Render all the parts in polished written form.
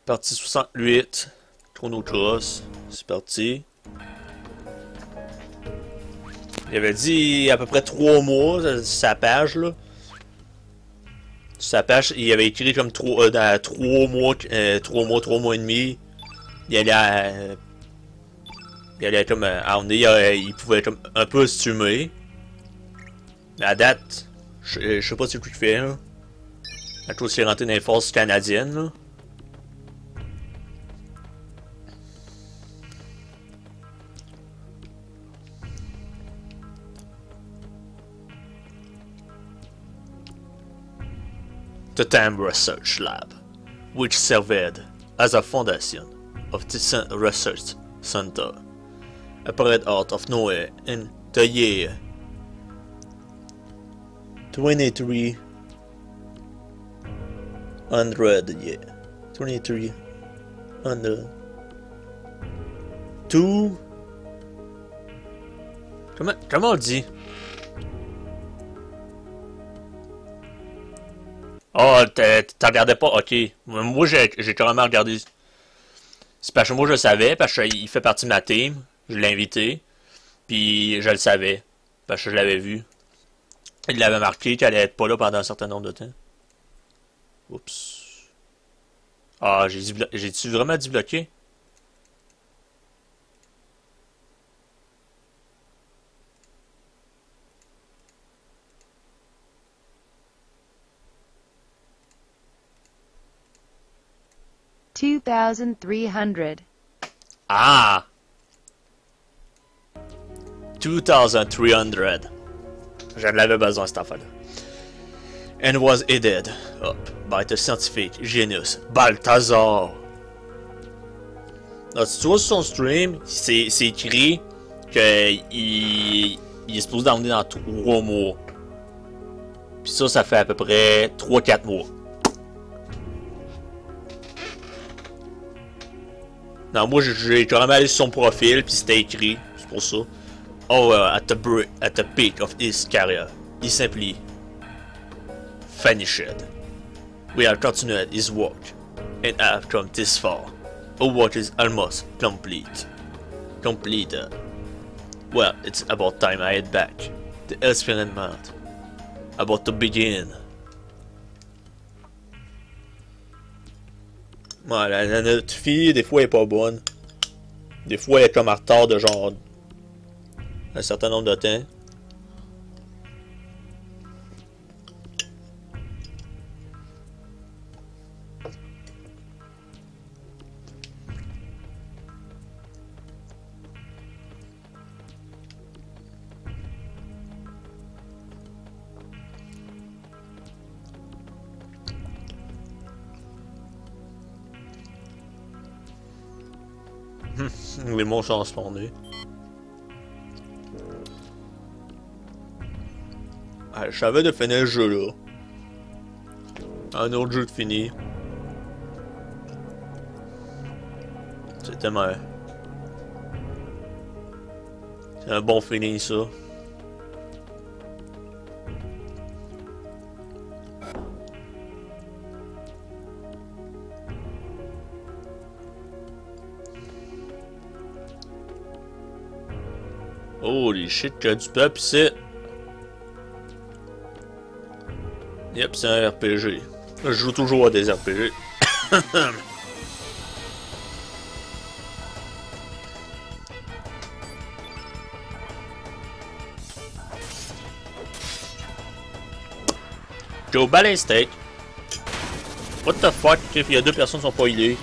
Partie 68. Chrono Cross. C'est parti. Il avait dit à peu près 3 mois sur sa page là. Sur sa page, il avait écrit comme 3 mois, 3 mois et demi. Il allait comme il pouvait comme un peu estimer. La date, je sais pas c'est tout fait là. La chose s'est rentrée dans les forces canadiennes là. The Time Research Lab, which served as a foundation of the Research Center, appeared out of nowhere in the year 2300. 2300. Comment on dit? Oh, t'en regardais pas? Ok. Moi, j'ai carrément regardé. C'est parce que moi, je le savais, parce qu'il fait partie de ma team. Je l'ai invité. Puis, je le savais. Parce que je l'avais vu. Il l'avait marqué qu'elle allait être pas là pendant un certain nombre de temps. Oups. Ah, j'ai-tu vraiment dit bloquer? Ah! 2300. Je l'avais besoin cette affaire-là. And was headed up by the scientific genius Balthazar. Là, si tu vois sur son stream, c'est écrit qu'il est supposé d'emmener dans 3 mois. Puis ça fait à peu près 3-4 mois. Non, moi j'ai carrément allé sur son profil, puis c'était écrit, c'est pour ça. Oh, at the peak of his career, he simply finished. We have continued his work, and have come this far. Our work is almost completed. Well, it's about time I head back. The experiment about to begin. Ouais, notre fille, des fois, elle est pas bonne. Des fois, elle est comme en retard de genre un certain nombre de temps. Les mots sont spawnés. Ah, je savais de finir le jeu là. Un autre jeu de fini. C'est tellement... C'est un bon fini ça. Holy shit, qu'il y a du peuple ici. Yep, c'est un RPG. Je joue toujours à des RPG. Joe Ballistic. What the fuck, il y a 2 personnes qui sont pas healées.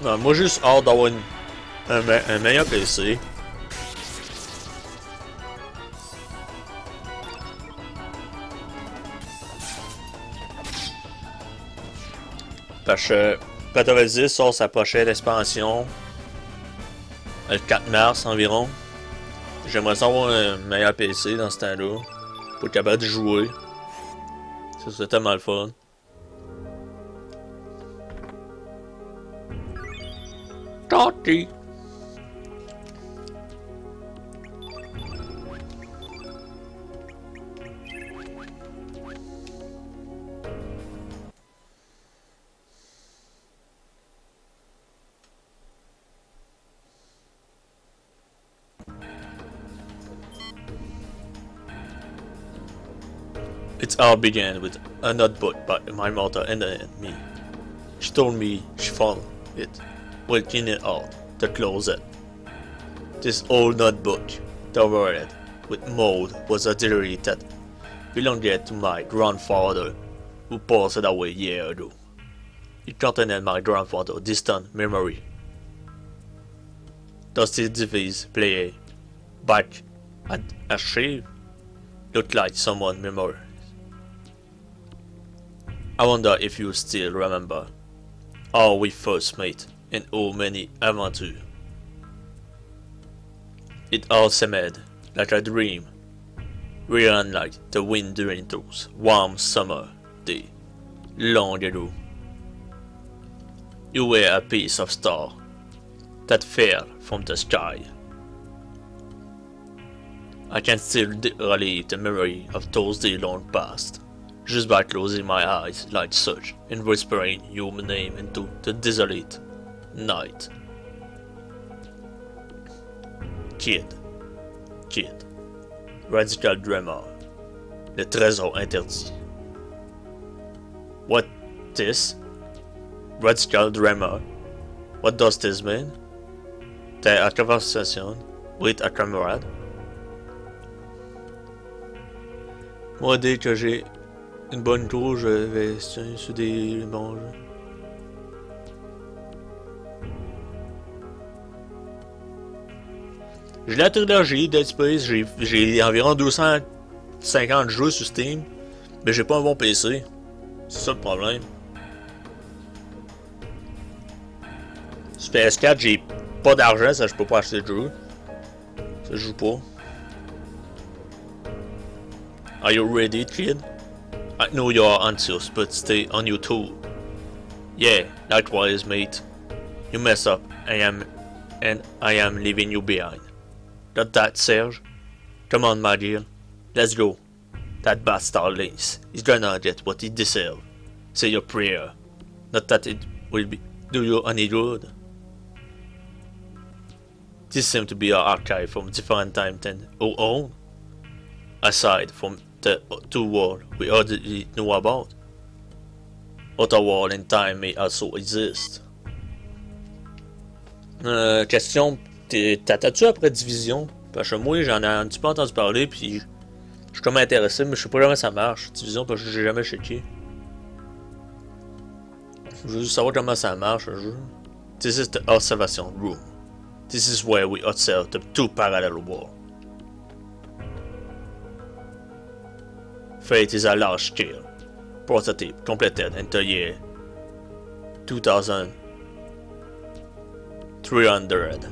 Non, moi juste hâte d'avoir un meilleur PC. Parce que Patrol 10 sort sa prochaine expansion le 4 mars environ. J'aimerais savoir un meilleur PC dans ce temps-là pour être capable de jouer. Ça serait tellement le fun. Tati! It all began with a notebook by my mother and me. She told me she found it, working it out, to close it. This old notebook, covered with mold, was a diary that belonged to my grandfather, who passed away a year ago. It contained my grandfather's distant memory. Does this device play back at a shave? Look like someone's memory. I wonder if you still remember how we first met and how many adventures. It all seemed like a dream, really unlike the wind during those warm summer days long ago. You were a piece of star that fell from the sky. I can still relive the memory of those days long past, just by closing my eyes like such and whispering your name into the desolate night. Kid, Radical Dreamer, le trésor interdit. What this? Radical Dreamer? What does this mean? T'es à conversation with a camarade? Moi, dès que j'ai une bonne tour, je vais sur des bons jeux. J'ai la trilogie Dead Space, j'ai environ 250 jeux sur Steam, mais j'ai pas un bon PC. C'est ça le problème. Sur PS4, j'ai pas d'argent, ça je peux pas acheter de jeu. Ça je joue pas. Are you ready, kid? I know you're anxious, but stay on your toe. Yeah, likewise, mate. You mess up, I am leaving you behind. Got that, Serge? Come on, my dear. Let's go. That bastard Lynx is gonna get what he deserves. Say your prayer. Not that it will do you any good. This seems to be our archive from different time than our own. Aside from the two worlds we already know about, other worlds and time may also exist. Question, t'attends-tu après Division? Parce que moi j'en ai un petit peu entendu parler puis je suis comme intéressé mais je sais pas comment ça marche, Division, parce que j'ai jamais checké. Je veux juste savoir comment ça marche un jeu. This is the observation room. This is where we observe the two parallel worlds. Fate is a large-scale prototype completed in the year 2300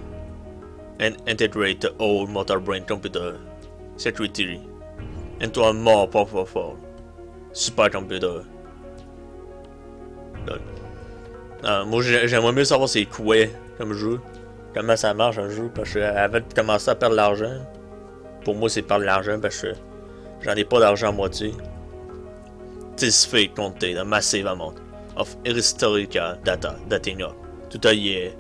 and integrate the old motor brain computer security into a more powerful supercomputer. Moi j'aimerais mieux savoir c'est quoi comme jeu, comment ça marche un jeu, parce que avant de commencer à perdre l'argent, pour moi c'est perdre l'argent parce que j'en ai pas d'argent à moitié. This fate contained a massive amount of historical data dating up to the year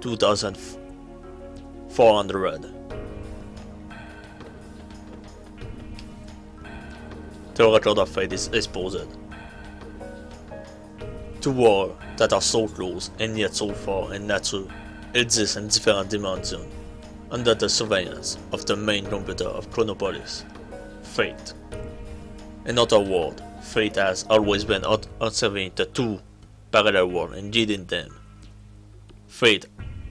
2400. The record of fate is exposed. Two worlds that are so close and yet so far in nature exist in different dimensions under the surveillance of the main computer of Chronopolis. Fate. In other words, Fate has always been observing the two parallel worlds and guiding them. Fate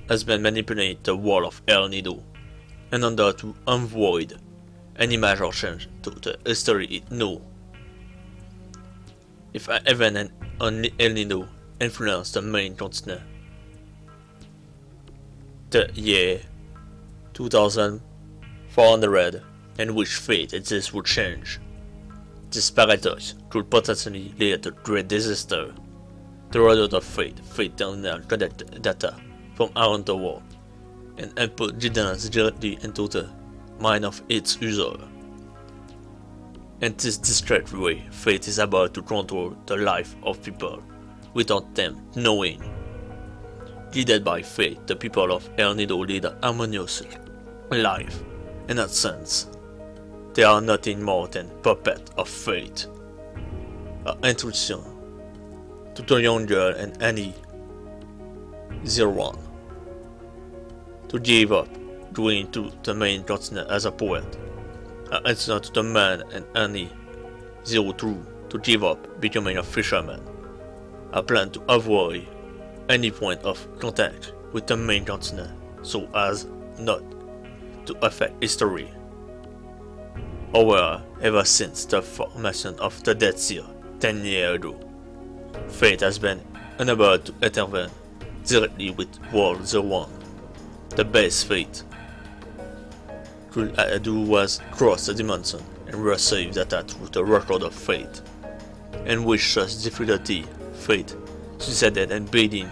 has been manipulating the world of El Nido in order to avoid any major change to the history it knew. If an event on El Nido influenced the main continent, the year 2400 in which fate exists would change. This paradox could potentially lead to great disaster. The result of fate terminal collect data from around the world and input guidance directly into the mind of its user. In this discreet way, fate is about to control the life of people without them knowing. Guided by fate, the people of El Nido lead a harmonious life. In that sense, they are nothing more than puppets of fate. An introduction to the young girl and Annie 01 to give up going to the main continent as a poet. An incident to the man and Annie 02 to give up becoming a fisherman. A plan to avoid any point of contact with the main continent so as not to affect history. However, ever since the formation of the Dead Sea 10 years ago, fate has been unable to intervene directly with World 01. The best fate could do was cross the dimension and receive data through the record of fate. And with such difficulty, fate succeeded in bidding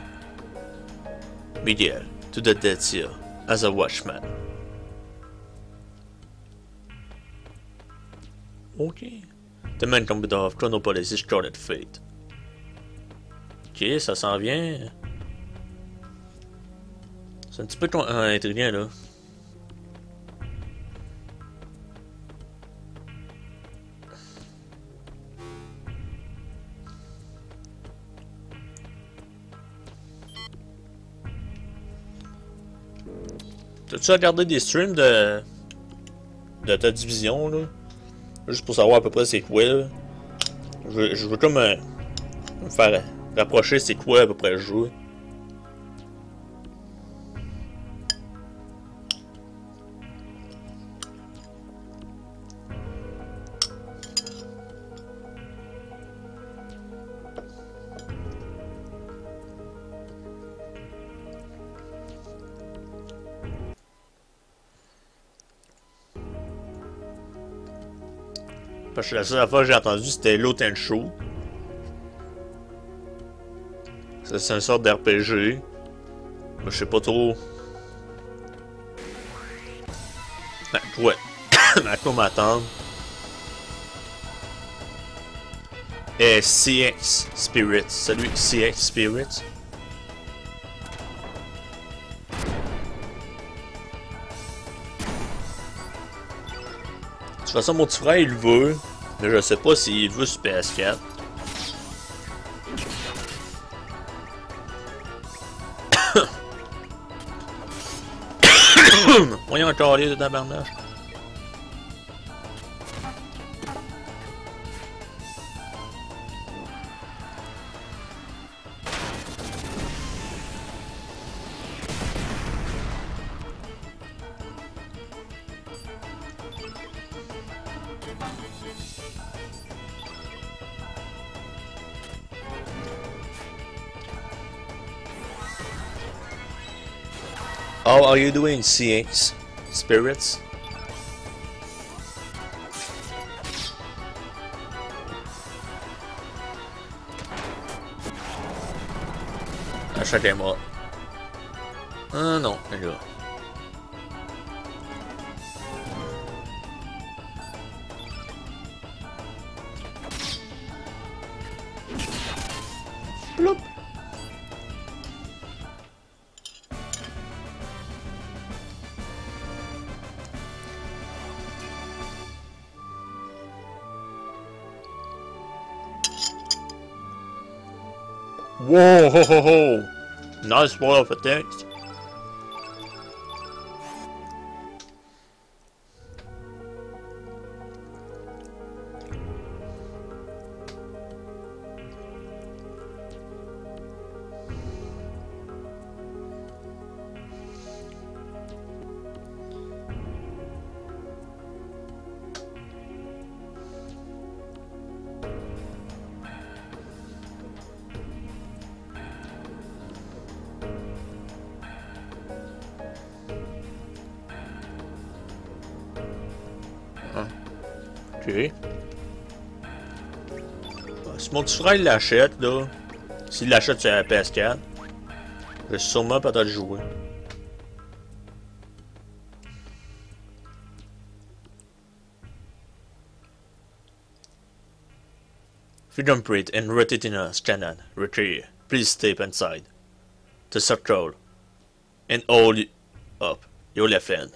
Miguel to the Dead Sea as a watchman. Ok. The main computer of Chrono is discarded fate. Ok, ça s'en vient. C'est un petit peu intriguant là. T'as-tu regardé des streams de ta division là? Juste pour savoir à peu près c'est quoi là. Je veux comme me faire rapprocher c'est quoi à peu près le jeu. Parce que la seule fois que j'ai entendu c'était Loot Show. C'est une sorte d'RPG. Je sais pas trop. Ouais. À quoi m'attendre. Et CX Spirits. Salut CX Spirits. De toute façon, mon petit frère, il le veut. Mais je sais pas s'il veut sur PS4. Voyons encore les de tabarnage. How are you doing, CX Spirits? Achète-moi. Ah non, les gars. Ploup. Whoa, ho, ho, ho. Nice wall of text. Ok. Si mon petit frère l'achète, là, s'il l'achète sur la PS4, je vais sûrement peut-être jouer. Freedom Print and Retina Scanner Retrieve. Please step inside the circle and hold up your left hand.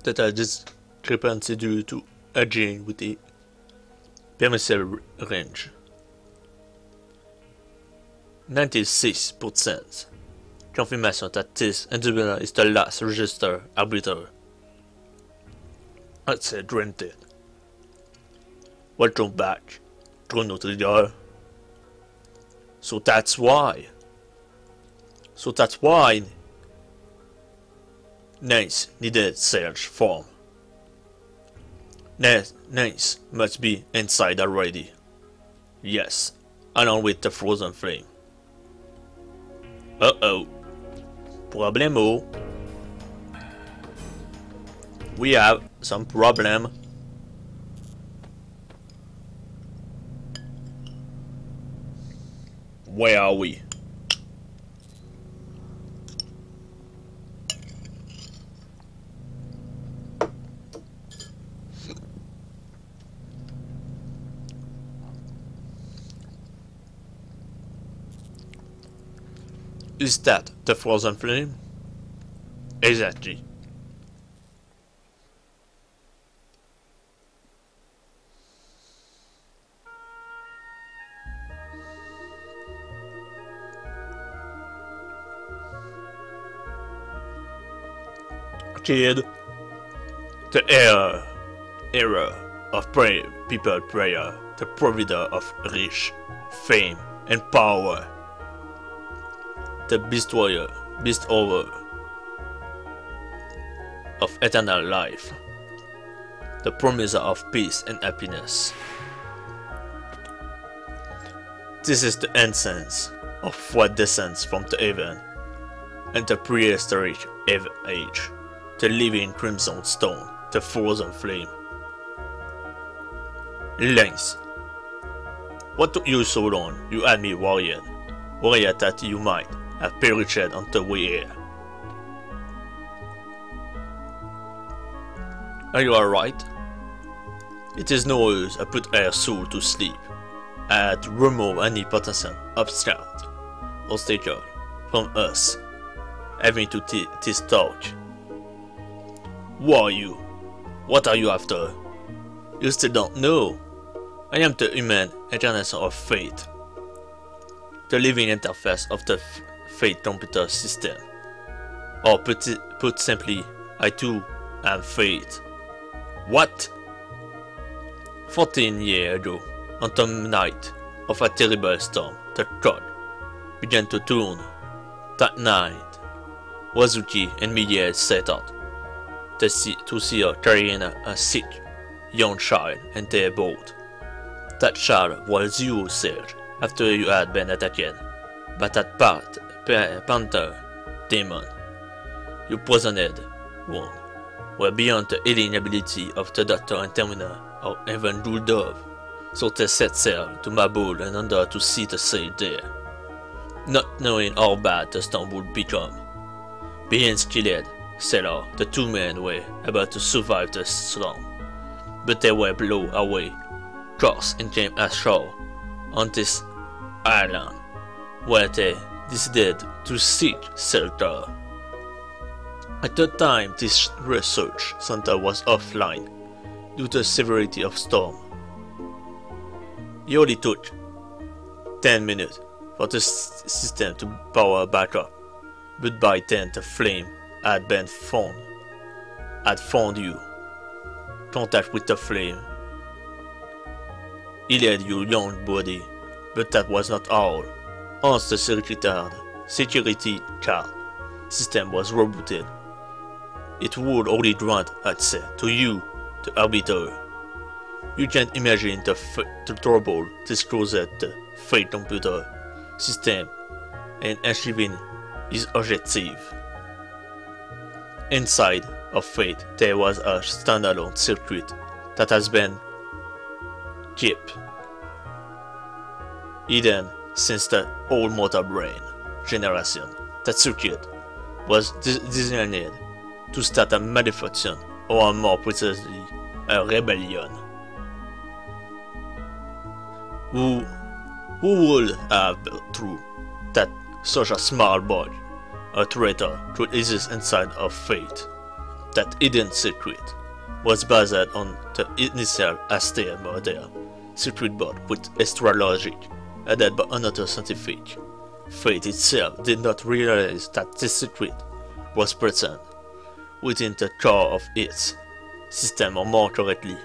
Total discrepancy due to aging with the permissible range. 96%. Confirmation that this individual is the last registered arbiter. I said granted. Welcome back, Chrono Trigger. So that's why. Nance needed search form. Nance must be inside already. Yes, along with the frozen flame. Uh-oh. Problemo. We have some problem. Where are we? Is that the frozen flame? Exactly. Kid, the era of people prayer, the provider of rich, fame, and power. The bestower of eternal life, the promiser of peace and happiness. This is the essence of what descends from the heaven and the prehistoric age, the living crimson stone, the frozen flame. Length. What took you so long? You had me worried that you might have perished on the way here. Are you alright? It is no use I put our soul to sleep. I had to remove any potential obstacle from us having to this talk. Who are you? What are you after? You still don't know. I am the human incarnation of fate, the living interface of the fate computer system. Or put simply, I too am fate. What? 14 years ago, on the night of a terrible storm, the clock began to turn. That night, Wazuki and Miguel set out to see her carrying a sick young child in their boat. That child was yourself after you had been attacked by that panther demon. You poisoned one were beyond the healing ability of the doctor and terminal or even Dove, so they set sail to my boat and under to see the sail there, not knowing how bad the storm would become. Being skilled sailor, the two men were able to survive the storm, but they were blown away, crossed and came ashore on this island, where they decided to seek shelter. At the time, this research center was offline due to the severity of storm. It only took 10 minutes for the system to power back up, but by then the flame had been found. Had found you. Contact with the flame He led your young body, but that was not all. Once the security card system was rebooted, it would only grant access to you, the Arbiter. You can't imagine the trouble this caused the Fate computer system in achieving his objective. Inside of Fate, there was a standalone circuit that has been kept hidden since the old motor brain generation. That circuit was designed to start a malfunction, or more precisely, a rebellion. Who would have through that such a small boy, a traitor, could exist inside of Fate? That hidden secret was based on the initial Aster model circuit board with extra logic added by another scientific. Fate itself did not realize that this secret was present within the core of its system, or more correctly,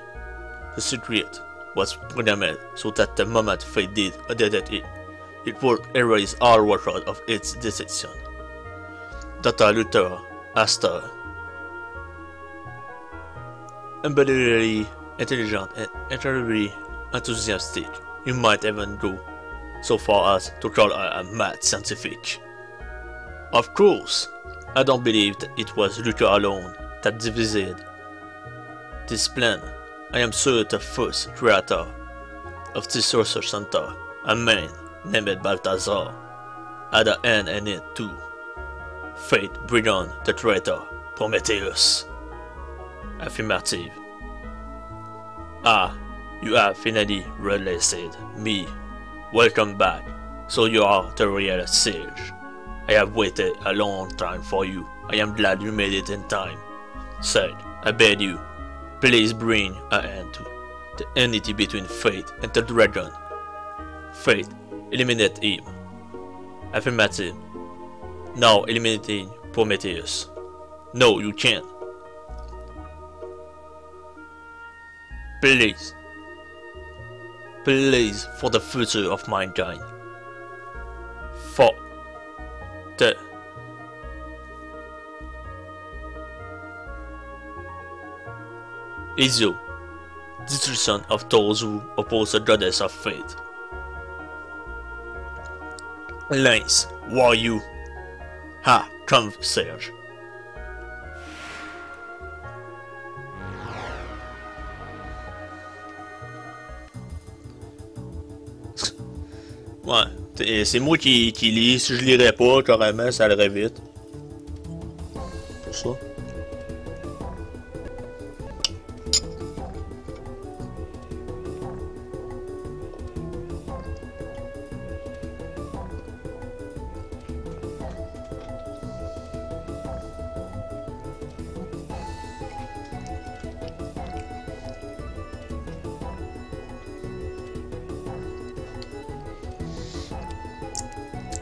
the secret was programmed so that the moment Fate did detect it, it would erase all record of its detection. Dr. Luther Astor, unbelievably intelligent and incredibly enthusiastic, you might even go so far as to call her a mad scientific. Of course, I don't believe that it was Luther alone that devised this plan. I am sure the first creator of this research center, a man named Balthazar, had a hand in it too. Fate bring on the traitor Prometheus. Affirmative. Ah, you have finally released me. Welcome back. So you are the real sage. I have waited a long time for you. I am glad you made it in time. Sage, I beg you, please bring an end to the enmity between Fate and the dragon. Fate, eliminate him. Affirmative. Now eliminating Prometheus. No, you can't. Please. Please, for the future of mankind. For the Ezio, destruction of those who oppose the goddess of fate. Lance, who are you? Ha, come, Serge. Ouais, c'est moi qui lis. Si je lirais pas, carrément, ça irait vite. Pour ça.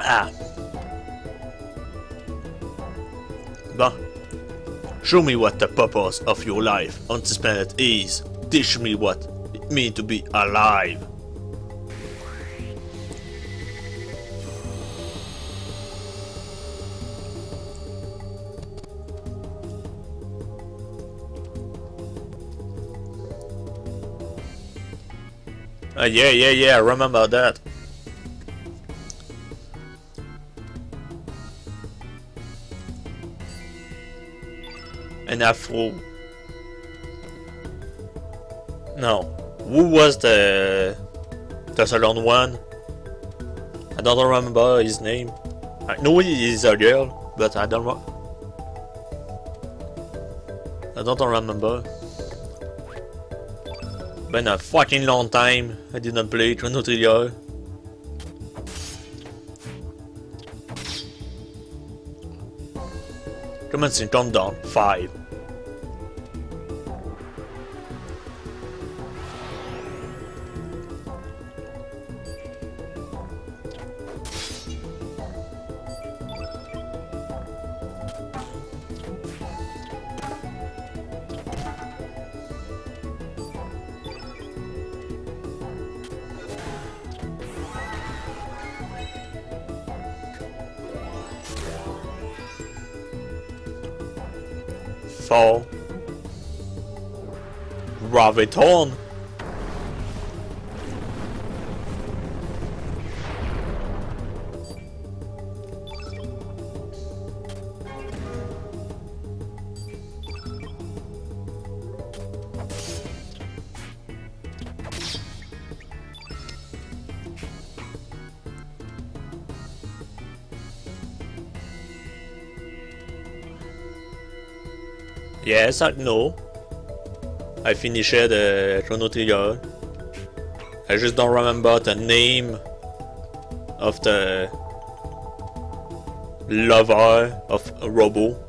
Ah. Bon. Show me what the purpose of your life on this planet is. Teach me what it means to be alive. Yeah, I remember that. An afro. No. Who was the second one? I don't remember his name. I know he is a girl, but I don't remember. Been a fucking long time I didn't play Chrono Trigger. Commencing countdown 5. fort. Raviton. Yes, I know. I finished the Chrono Trigger. I just don't remember the name of the lover of a Robo.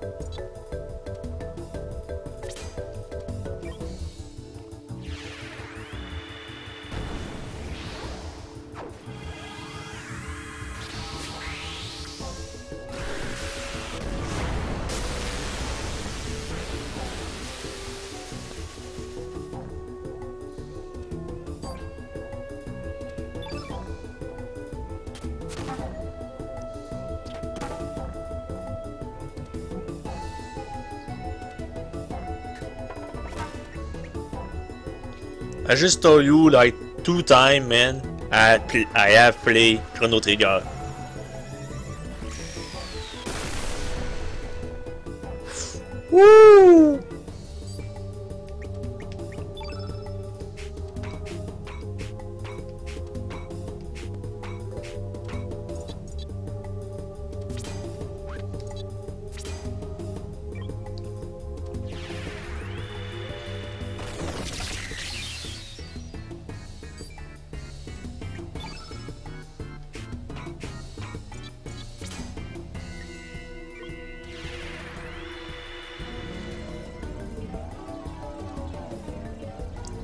I just told you like 2 times, man. I have played Chrono Trigger. Woo!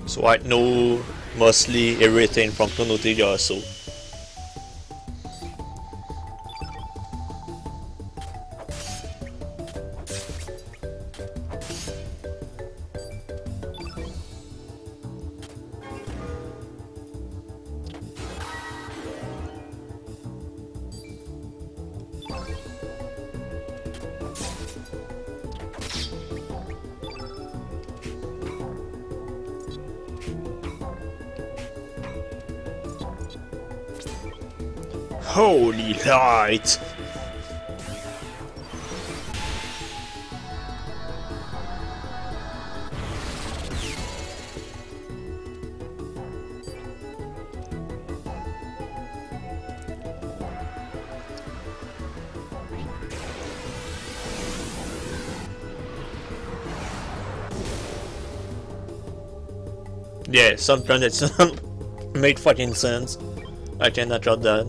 So I know mostly everything from Chrono Trigger, so. Holy light! Yeah, sometimes it's made fucking sense. I cannot drop that.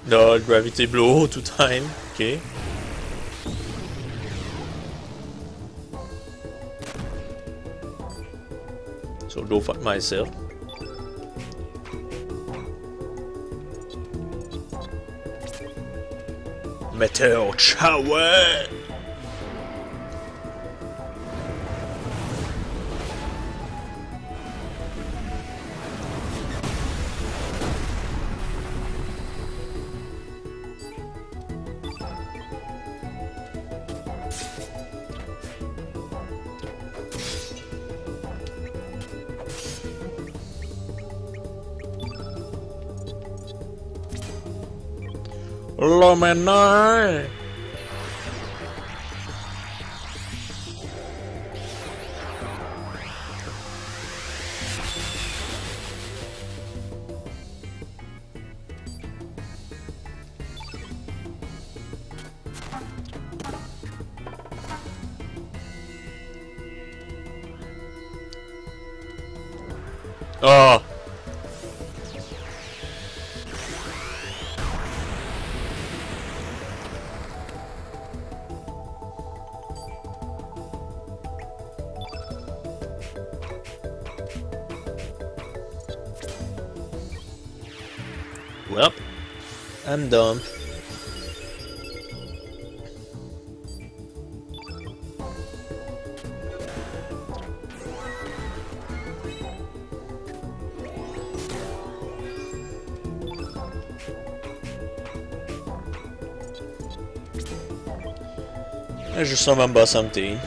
No, gravity blow 2 times, okay. So go fuck myself. Meteor shower! Luminar! Oh! Well, I'm done. I just remember something.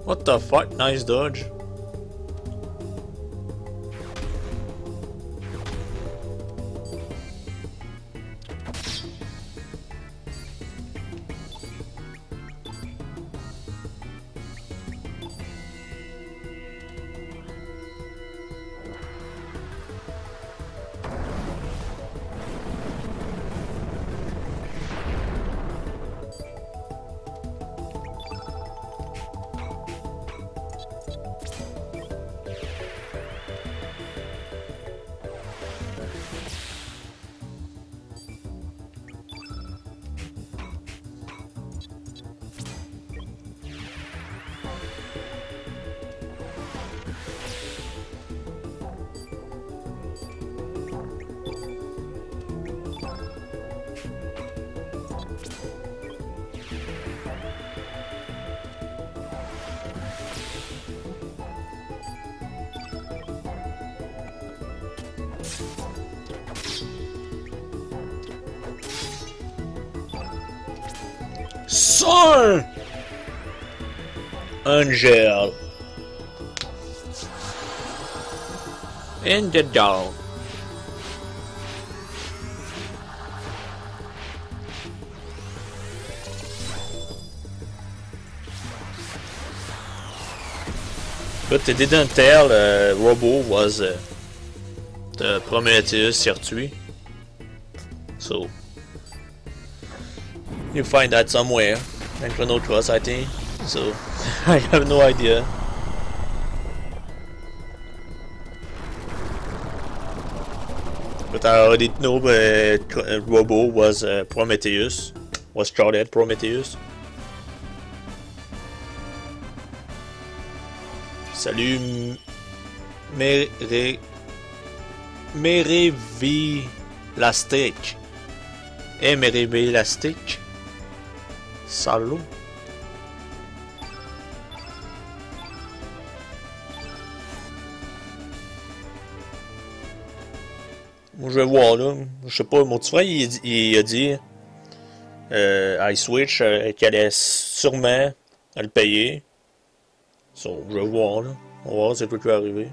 What the fuck? Nice dodge. Son! Angel. In the dog. But they didn't tell Robo was the Prometheus tué. So you find that somewhere in Chrono Cross, I think. So I have no idea. But I already know Robo was Prometheus, was charted Prometheus. Salut Merevilastic. Merevilastic. Salut. Moi je vais voir là. Je sais pas, mon petit frère il a dit à iSwitch qu'il allait sûrement le payer. So, je vais voir là. On va voir c'est quoi qui va arriver.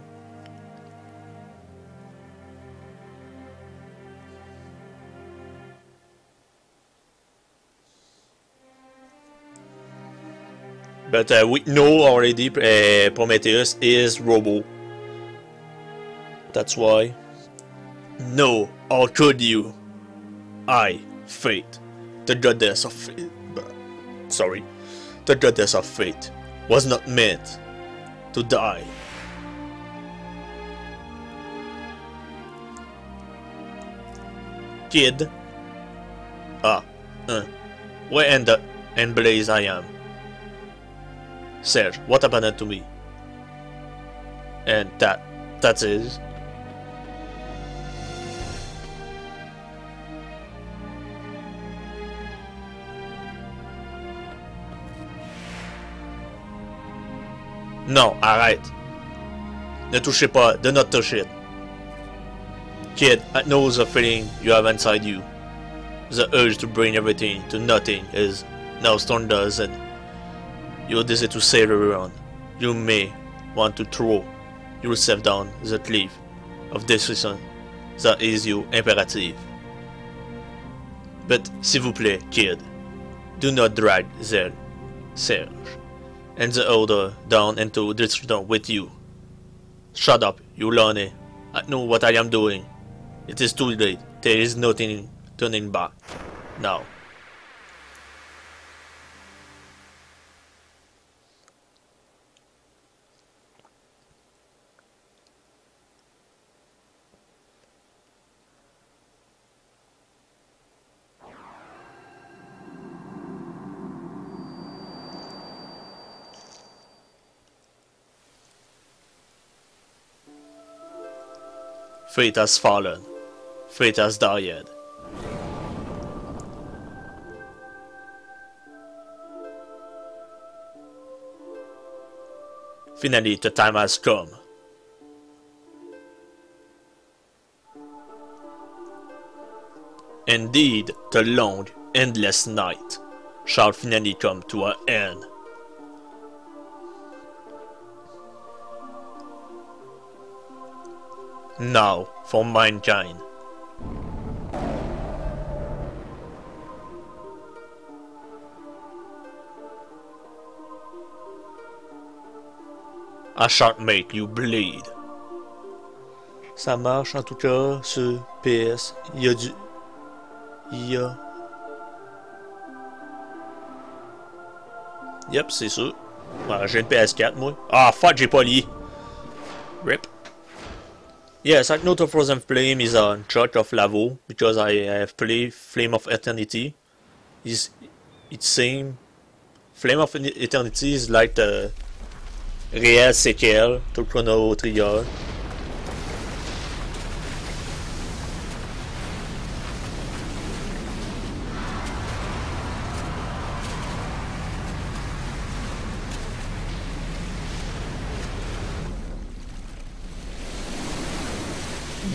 But we know already Prometheus is Robo. That's why. No, how could you? I, Fate, the goddess of fate. Sorry, the goddess of fate was not meant to die. Kid. Where in Blaze I am? Serge, what happened to me? And that is. Non, arrête. Ne touchez pas. Do not touch it. Kid, I know the feeling you have inside you. The urge to bring everything to nothing is now Storm does, and you decide to sail around. You may want to throw yourself down the cliff of decision that is your imperative. But s'il vous plaît, kid, do not drag Serge and the other down into destruction with you. Shut up, you Lonnie. I know what I am doing. It is too late. There is nothing turning back. Now. Fate has fallen. Fate has died. Finally, the time has come. Indeed, the long, endless night shall finally come to an end. Now, for mankind. I shall make you bleed. Ça marche en tout cas sur PS. Il y a Yep, c'est sûr. Ouais, j'ai une PS4 moi. Ah fuck, j'ai pas lié. RIP. Yes, I know the Frozen Flame is a church of Lavo because I have played Flame of Eternity. It's same. Flame of Eternity is like the real sequel to Chrono Trigger.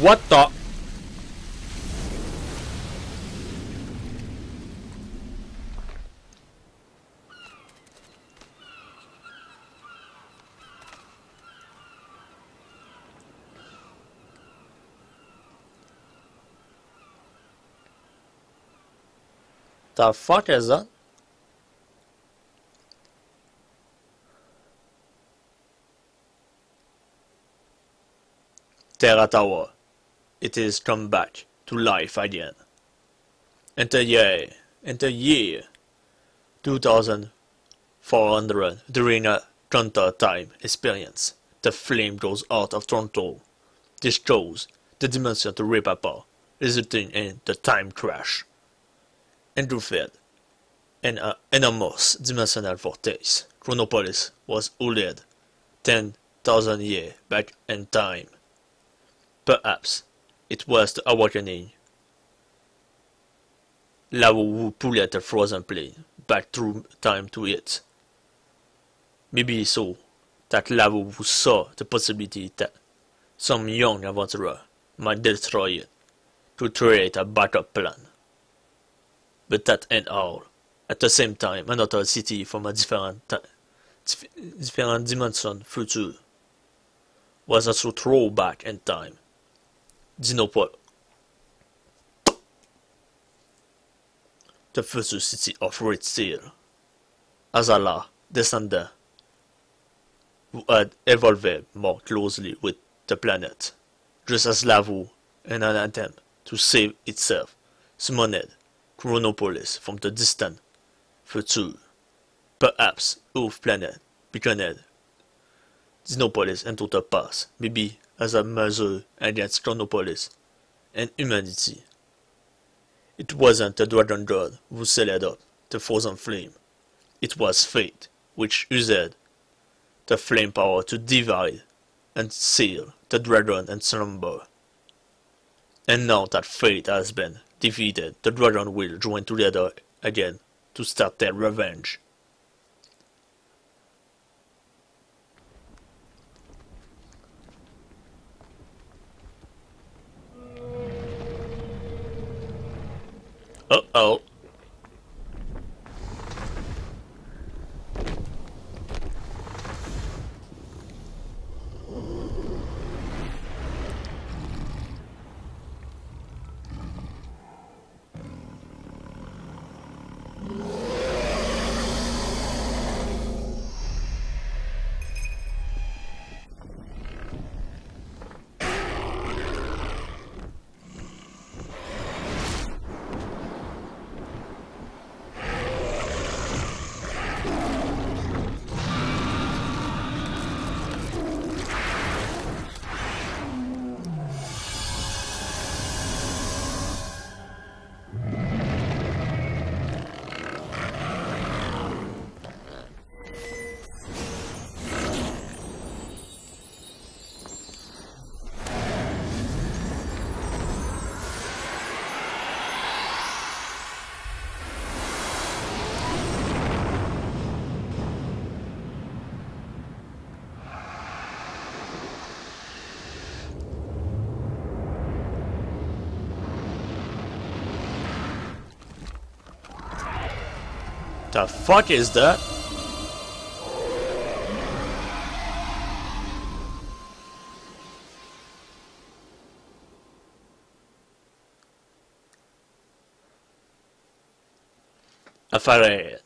What the? The fuck is that? Terra Tower. It is come back to life again. In the year 2400, during a counter time experience, the flame goes out of control. This causes the dimension to rip apart, resulting in the time crash. Engulfed in an enormous dimensional vortex, Chronopolis was hurled 10,000 years back in time. Perhaps it was the awakening Lavo who pulled the frozen plane back through time to it. Maybe so that Lavo who saw the possibility that some young adventurer might destroy it to create a backup plan. But that ain't all. At the same time, another city from a different dimension future was also thrown back in time. Dinopolis, the future city of Red Steel, Azala, descendant, who had evolved more closely with the planet, just as Lavo, in an attempt to save itself, summoned Chronopolis from the distant future. Perhaps Earth planet beckoned Dinopolis into the past, maybe as a measure against Chronopolis and humanity. It wasn't the Dragon God who sealed up the frozen flame. It was fate, which used the flame power to divide and seal the dragon in slumber. And now that fate has been defeated, the dragon will join together again to start their revenge. Uh-oh. The fuck is that? Afraid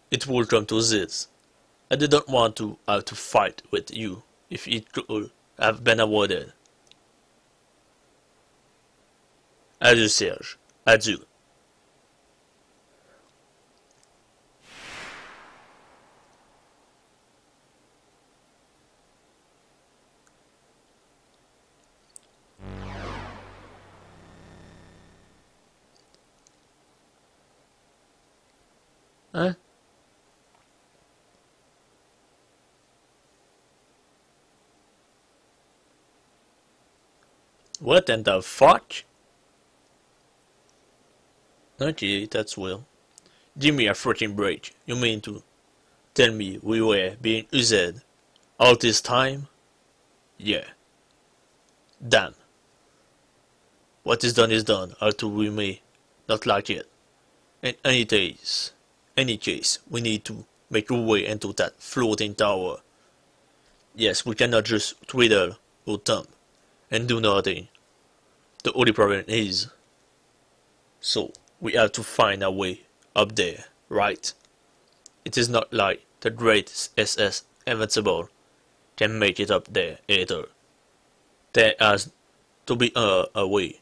it will come to this. I didn't want to have to fight with you if it could have been avoided. Adieu, Serge. Adieu. Hein? What in the fuck? Okay, that's well. Give me a freaking break. You mean to tell me we were being used all this time? Yeah. Damn. What is done, although we may not like it. In any case, we need to make our way into that floating tower. Yes, we cannot just twiddle our thumb and do nothing. The only problem is, so we have to find a way up there, right? It is not like the great SS Invincible can make it up there either. There has to be a way.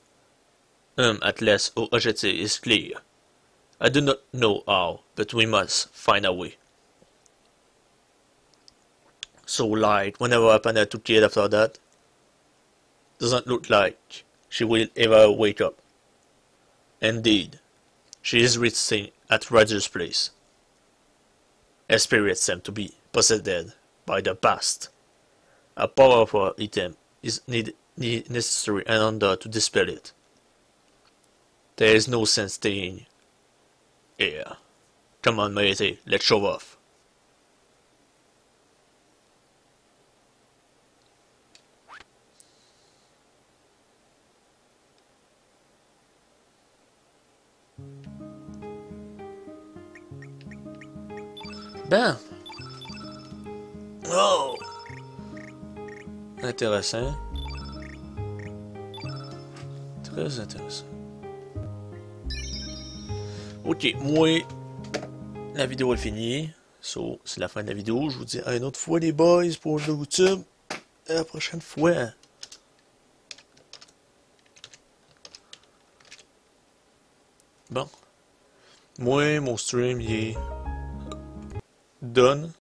At least our objective is clear. I do not know how, but we must find a way. So like, whenever happened to Kate after that, doesn't look like she will ever wake up. Indeed, she is resting at Roger's place. Her spirit seems to be possessed by the past. A powerful item is necessary in order to dispel it. There is no sense staying here. Come on, matey, let's show off. Ben! Oh! Intéressant. Très intéressant. Ok, moi, la vidéo est finie. So, c'est la fin de la vidéo. Je vous dis à une autre fois, les boys, pour le YouTube. À la prochaine fois. Bon. Moi, mon stream, il est done.